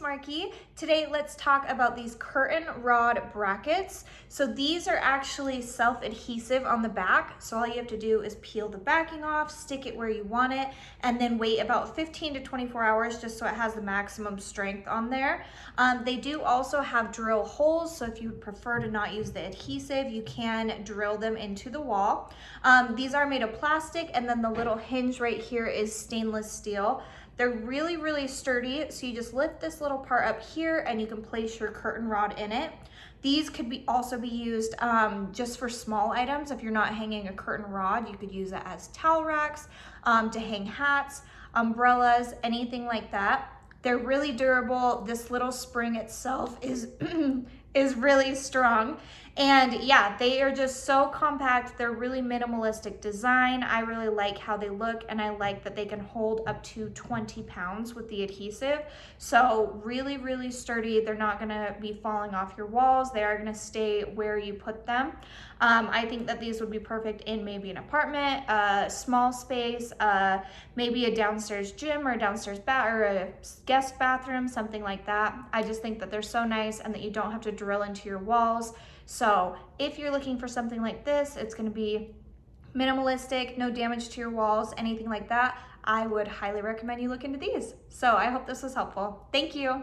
Marky. Today let's talk about these curtain rod brackets. So these are actually self-adhesive on the back. So all you have to do is peel the backing off, stick it where you want it, and then wait about 15 to 24 hours just so it has the maximum strength on there. They do also have drill holes, so if you prefer to not use the adhesive, you can drill them into the wall. These are made of plastic, and then the little hinge right here is stainless steel. They're really, really sturdy, so you just lift this little part up here and you can place your curtain rod in it. These could also be used just for small items. If you're not hanging a curtain rod, you could use it as towel racks, to hang hats, umbrellas, anything like that. They're really durable. This little spring itself is is really strong. And yeah, they are just so compact. They're really minimalistic design. I really like how they look, and I like that they can hold up to 20 pounds with the adhesive. So really, really sturdy. They're not gonna be falling off your walls. They are gonna stay where you put them. I think that these would be perfect in maybe an apartment, a small space, maybe a downstairs gym or a downstairs or a guest bathroom, something like that. I just think that they're so nice and that you don't have to drill into your walls. So if you're looking for something like this, it's going to be minimalistic, no damage to your walls, anything like that, I would highly recommend you look into these. So I hope this was helpful. Thank you.